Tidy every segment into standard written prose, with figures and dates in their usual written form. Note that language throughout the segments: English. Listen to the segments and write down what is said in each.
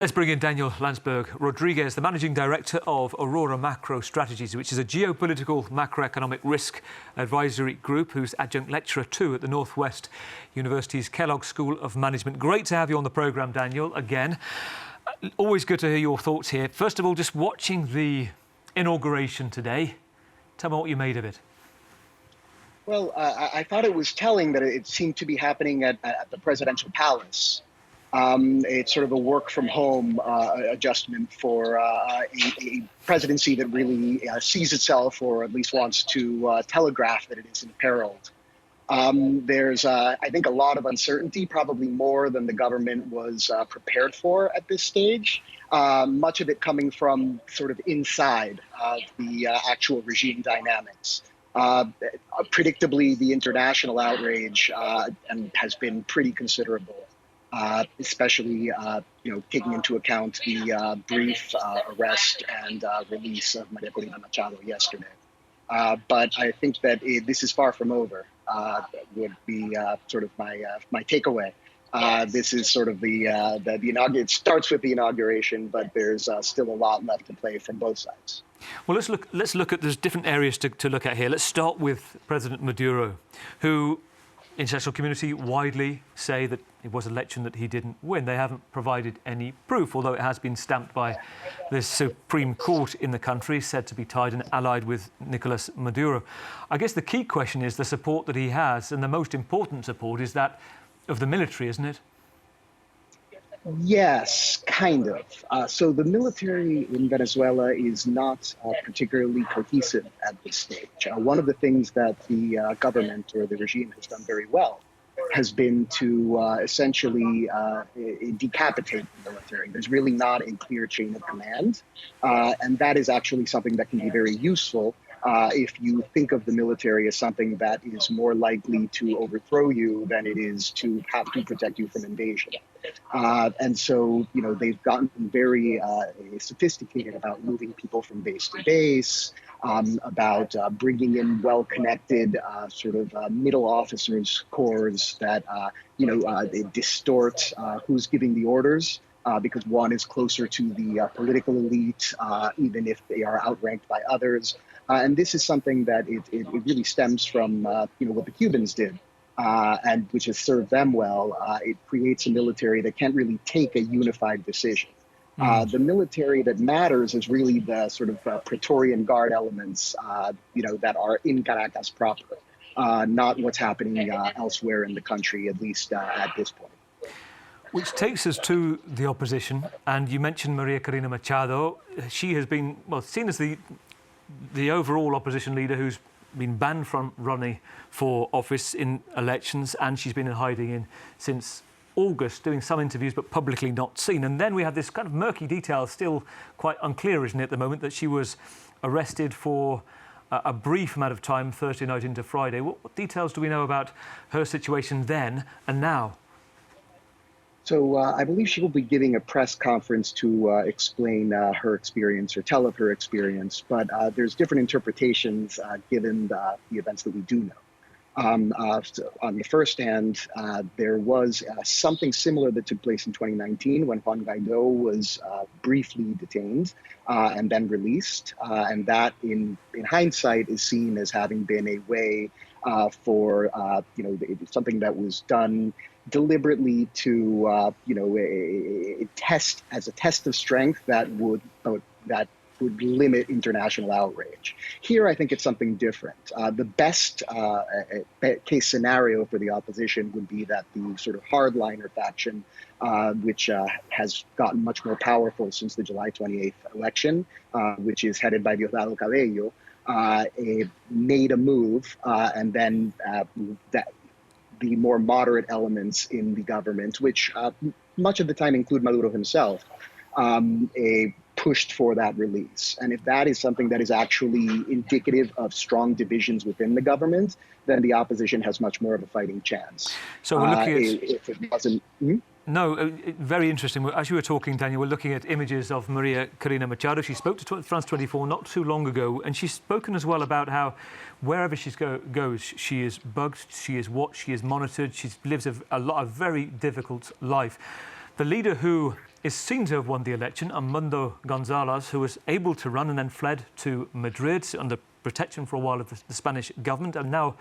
Let's bring in Daniel Lansberg-Rodriguez, the Managing Director of Aurora Macro Strategies, which is a geopolitical macroeconomic risk advisory group, who's adjunct lecturer too at the Northwest University's Kellogg School of Management. Great to have you on the programme, Daniel, again. Always good to hear your thoughts here. First of all, just watching the inauguration today, tell me what you made of it. Well, I thought it was telling that it seemed to be happening at the presidential palace. It's sort of a work from home adjustment for a presidency that really sees itself, or at least wants to telegraph that it is imperiled. There's, I think, a lot of uncertainty, probably more than the government was prepared for at this stage. Much of it coming from sort of inside the actual regime dynamics. Predictably, the international outrage has been pretty considerable. Especially, taking into account the brief arrest and release of Maria Corina Machado yesterday. But I think that this is far from over. Would be sort of my takeaway. This is sort of the it starts with the inauguration, but there's still a lot left to play from both sides. Well, let's look at there's different areas to look at here. Let's start with President Maduro, who international community widely say that it was an election that he didn't win. They haven't provided any proof, although it has been stamped by the Supreme Court in the country, said to be tied and allied with Nicolas Maduro. I guess the key question is the support that he has, and the most important support is that of the military, isn't it? Yes, kind of. So the military in Venezuela is not particularly cohesive at this stage. One of the things that the government or the regime has done very well has been to essentially decapitate the military. There's really not a clear chain of command, and that is actually something that can be very useful if you think of the military as something that is more likely to overthrow you than it is to have to protect you from invasion. And so, they've gotten very sophisticated about moving people from base to base, about bringing in well-connected middle officers corps that, they distort who's giving the orders. Because one is closer to the political elite, even if they are outranked by others. And this is something that it really stems from, what the Cubans did, and which has served them well. It creates a military that can't really take a unified decision. The military that matters is really the sort of Praetorian Guard elements, that are in Caracas proper, not what's happening elsewhere in the country, at least at this point. Which takes us to the opposition, and you mentioned Maria Corina Machado. She has been seen as the overall opposition leader who's been banned from running for office in elections, and she's been in hiding since August, doing some interviews but publicly not seen. And then we have this kind of murky detail, still quite unclear, isn't it, at the moment, that she was arrested for a brief amount of time, Thursday night into Friday. What details do we know about her situation then and now? So I believe she will be giving a press conference to explain her experience or tell of her experience, but there's different interpretations given the events that we do know. So on the first hand, there was something similar that took place in 2019 when Juan Guaido was briefly detained and then released, and that in hindsight is seen as having been a way for something that was done deliberately to a test of strength that would limit international outrage. Here, I think it's something different. The best case scenario for the opposition would be that the sort of hardliner faction, which has gotten much more powerful since the July 28th election, which is headed by Diosdado Cabello, made a move, and then the more moderate elements in the government, which much of the time include Maduro himself, pushed for that release. And if that is something that is actually indicative of strong divisions within the government, then the opposition has much more of a fighting chance. So we're looking at... If it wasn't... No, very interesting. As you were talking, Daniel, we're looking at images of Maria Corina Machado. She spoke to France 24 not too long ago, and she's spoken as well about how wherever she goes, she is bugged, she is watched, she is monitored, she lives a very difficult life. The leader who is seen to have won the election, Edmond Gonzalez, who was able to run and then fled to Madrid under protection for a while of the Spanish government, and now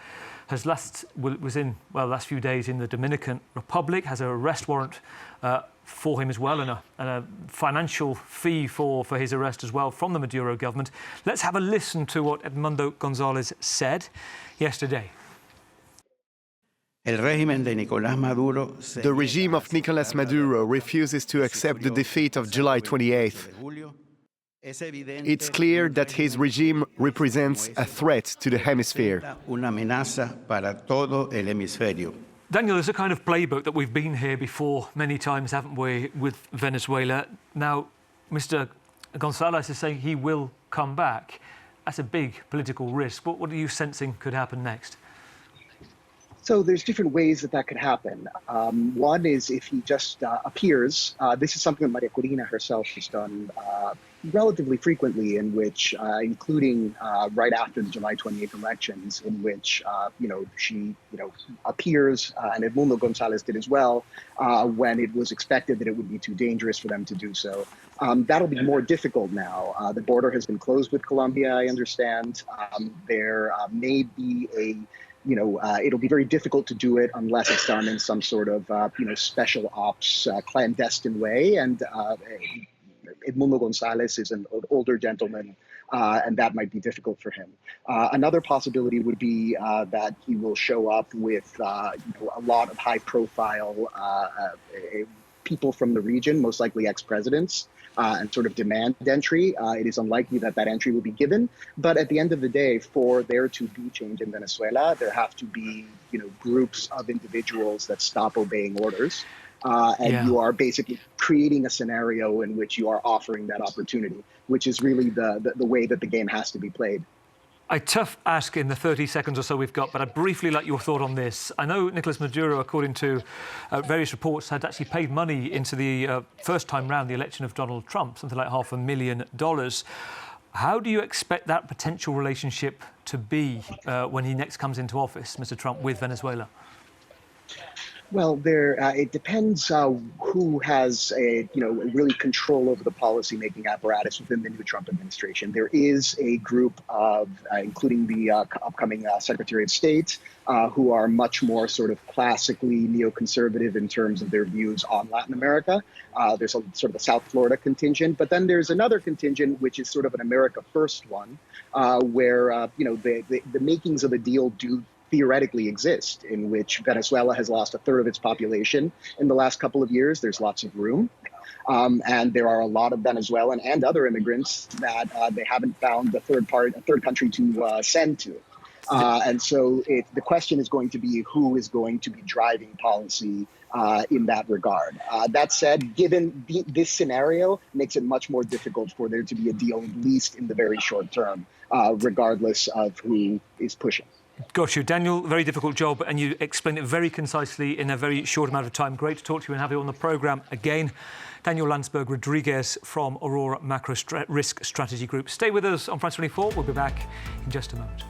was in the last few days in the Dominican Republic, has an arrest warrant for him as well, and a financial fee for his arrest as well from the Maduro government. Let's have a listen to what Edmond Gonzalez said yesterday. The regime of Nicolas Maduro refuses to accept the defeat of July 28th. It's clear that his regime represents a threat to the hemisphere. Daniel, there's a kind of playbook that we've been here before many times, haven't we, with Venezuela. Now, Mr. Gonzalez is saying he will come back. That's a big political risk. What are you sensing could happen next? So there's different ways that could happen. One is if he just appears. This is something that Maria Corina herself has done relatively frequently, in which, including right after the July 28th elections, in which she appears, and Edmond Gonzalez did as well, when it was expected that it would be too dangerous for them to do so. That'll be more difficult now. The border has been closed with Colombia, I understand. There may be it'll be very difficult to do it unless it's done in some sort of, special ops, clandestine way. And Edmond Gonzalez is an older gentleman, and that might be difficult for him. Another possibility would be that he will show up with, a lot of high-profile people from the region, most likely ex-presidents, and sort of demand entry. It is unlikely that entry will be given. But at the end of the day, for there to be change in Venezuela, there have to be, groups of individuals that stop obeying orders. You are basically creating a scenario in which you are offering that opportunity, which is really the way that the game has to be played. A tough ask in the 30 seconds or so we've got, but I'd briefly like your thought on this. I know Nicolas Maduro, according to various reports, had actually paid money into the first time round the election of Donald Trump, something like $500,000. How do you expect that potential relationship to be when he next comes into office, Mr. Trump, with Venezuela? Well, it depends who has really control over the policy-making apparatus within the new Trump administration. There is a group of, including the upcoming Secretary of State, who are much more sort of classically neoconservative in terms of their views on Latin America. There's a sort of a South Florida contingent, but then there's another contingent which is sort of an America First one, where the makings of a deal do theoretically exist, in which Venezuela has lost a third of its population in the last couple of years. There's lots of room. And there are a lot of Venezuelan and other immigrants that they haven't found a third country to send to. And so the question is going to be who is going to be driving policy in that regard. That said, given this scenario, makes it much more difficult for there to be a deal, at least in the very short term, regardless of who is pushing. Got you. Daniel, very difficult job, and you explained it very concisely in a very short amount of time. Great to talk to you and have you on the programme again. Daniel Lansberg-Rodriguez from Aurora Macro Risk Strategy Group. Stay with us on France 24. We'll be back in just a moment.